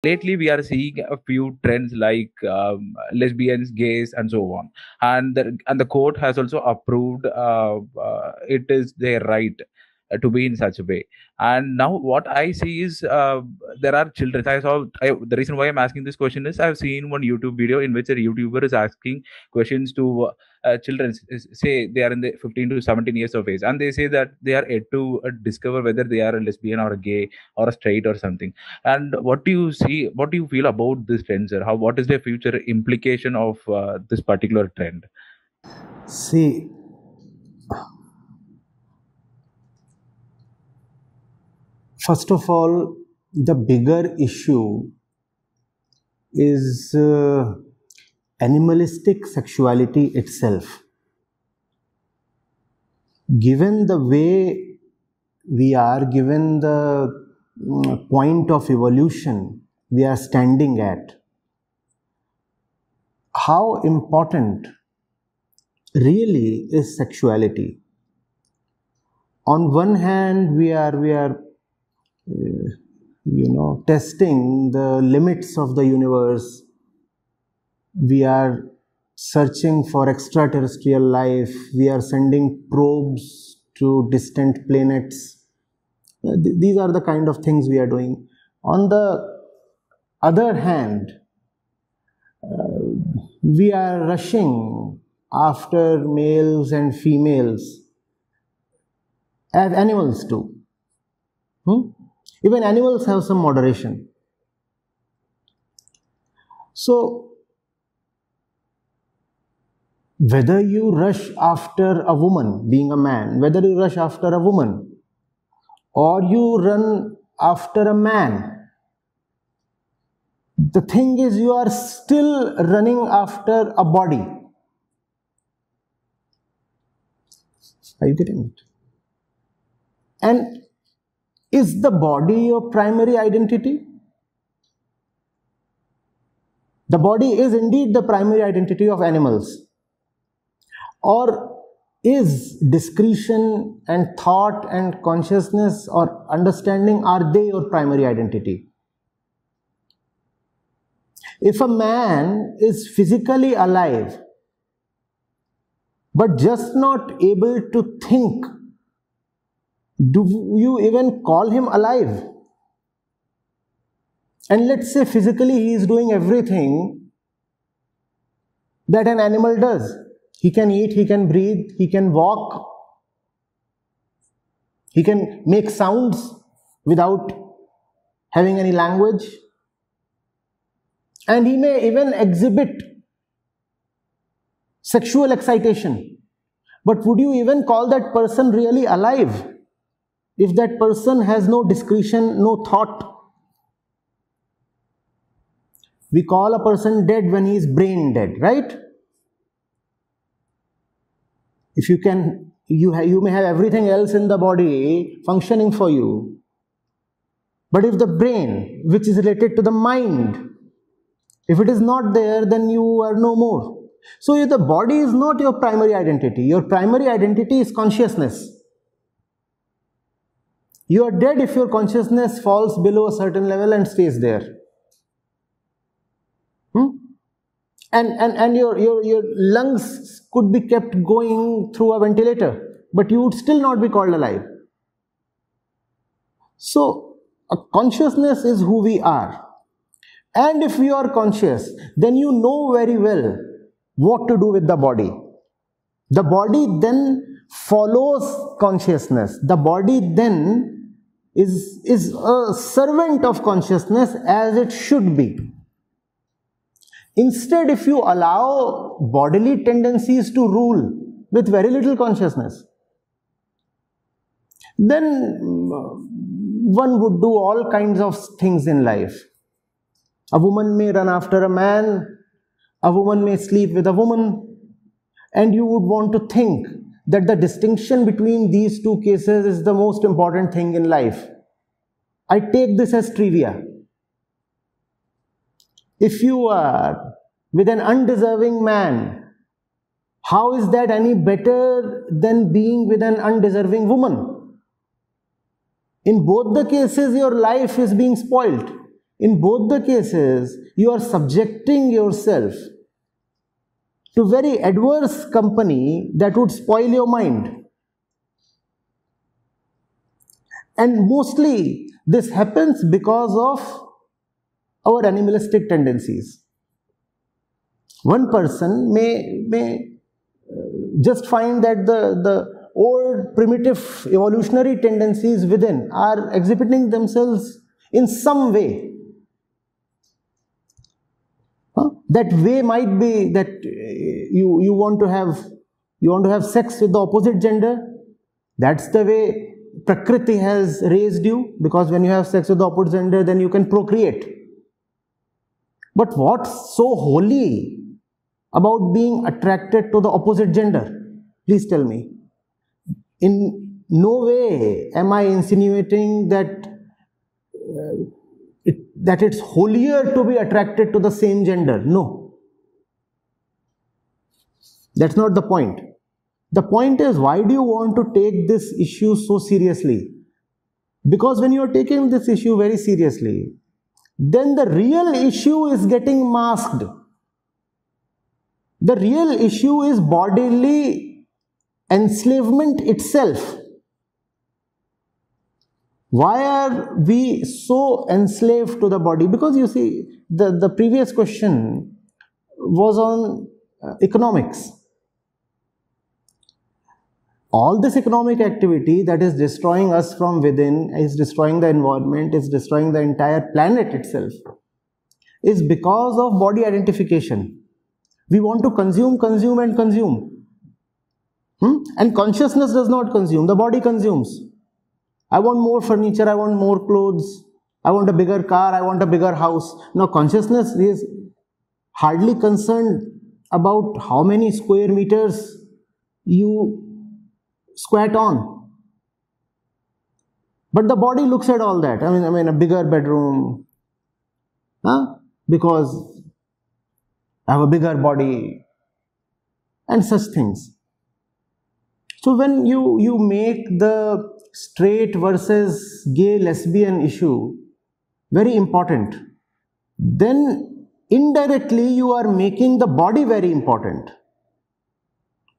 lately we are seeing a few trends like lesbians, gays, and so on, and the court has also approved it is their right to be in such a way. And now what I see is there are children. The reason why I'm asking this question is I've seen one YouTube video in which a YouTuber is asking questions to children, say they are in the 15 to 17 years of age, and they say that they are yet to discover whether they are a lesbian or a gay or a straight or something. And what do you see? What do you feel about this trend, sir? What is the future implication of this particular trend? See, first of all, the bigger issue is animalistic sexuality itself. Given the way we are, given the point of evolution we are standing at, how important really is sexuality? On one hand, we are testing the limits of the universe. We are searching for extraterrestrial life. We are sending probes to distant planets. These are the kind of things we are doing. On the other hand, we are rushing after males and females as animals do. Even animals have some moderation. So, whether you rush after a woman, being a man, whether you rush after a woman, or you run after a man, the thing is you are still running after a body. Are you getting it? And is the body your primary identity? The body is indeed the primary identity of animals. Or is discretion and thought and consciousness or understanding, are they your primary identity? If a man is physically alive, but just not able to think, do you even call him alive? And let's say physically he is doing everything that an animal does. He can eat, he can breathe, he can walk, he can make sounds without having any language, and he may even exhibit sexual excitation. But would you even call that person really alive if that person has no discretion, no thought? We call a person dead when he is brain dead, right? If you can, you may have everything else in the body functioning for you. But if the brain, which is related to the mind, if it is not there, then you are no more. So the body is not your primary identity. Your primary identity is consciousness. You are dead if your consciousness falls below a certain level and stays there. And your lungs could be kept going through a ventilator, but you would still not be called alive. So, a consciousness is who we are. And if we are conscious, then you know very well what to do with the body. The body then follows consciousness. The body then is a servant of consciousness as it should be. Instead, if you allow bodily tendencies to rule with very little consciousness, then one would do all kinds of things in life. A woman may run after a man, a woman may sleep with a woman, and you would want to think that the distinction between these two cases is the most important thing in life. I take this as trivia. If you are with an undeserving man, how is that any better than being with an undeserving woman? In both the cases, your life is being spoiled. in both the cases, you are subjecting yourself to very adverse company that would spoil your mind. And mostly this happens because of our animalistic tendencies. One person may just find that the old primitive evolutionary tendencies within are exhibiting themselves in some way. That way might be that you want to have sex with the opposite gender. That's the way Prakriti has raised you, because when you have sex with the opposite gender, then you can procreate. But what's so holy about being attracted to the opposite gender? Please tell me. In no way am I insinuating that it's holier to be attracted to the same gender. No. That's not the point. The point is, why do you want to take this issue so seriously? Because when you are taking this issue very seriously, then the real issue is getting masked. The real issue is bodily enslavement itself. Why are we so enslaved to the body? Because you see, the previous question was on economics. All this economic activity that is destroying us from within, is destroying the environment, is destroying the entire planet itself, is because of body identification. We want to consume, consume and consume. And consciousness does not consume, the body consumes. I want more furniture, I want more clothes, I want a bigger car, I want a bigger house. Now consciousness is hardly concerned about how many square meters you squat on. But the body looks at all that. I mean a bigger bedroom, because I have a bigger body and such things. So when you make the straight versus gay lesbian issue very important, then indirectly you are making the body very important.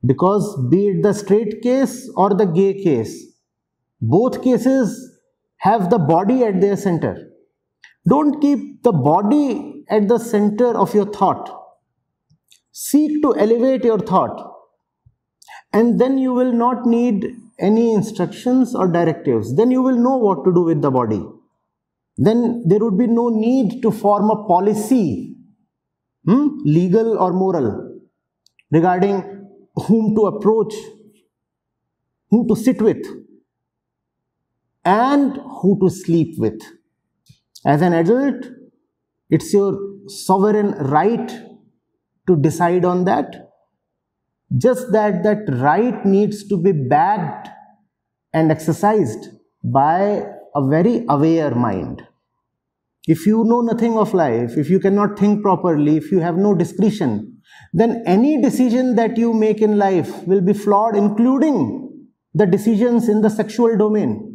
Because be it the straight case or the gay case, both cases have the body at their center. Don't keep the body at the center of your thought. Seek to elevate your thought, and then you will not need any instructions or directives. Then you will know what to do with the body. Then there would be no need to form a policy, legal or moral, regarding whom to approach, whom to sit with, and who to sleep with. As an adult, it's your sovereign right to decide on that. Just that right needs to be backed and exercised by a very aware mind. If you know nothing of life, if you cannot think properly, if you have no discretion, then any decision that you make in life will be flawed, including the decisions in the sexual domain.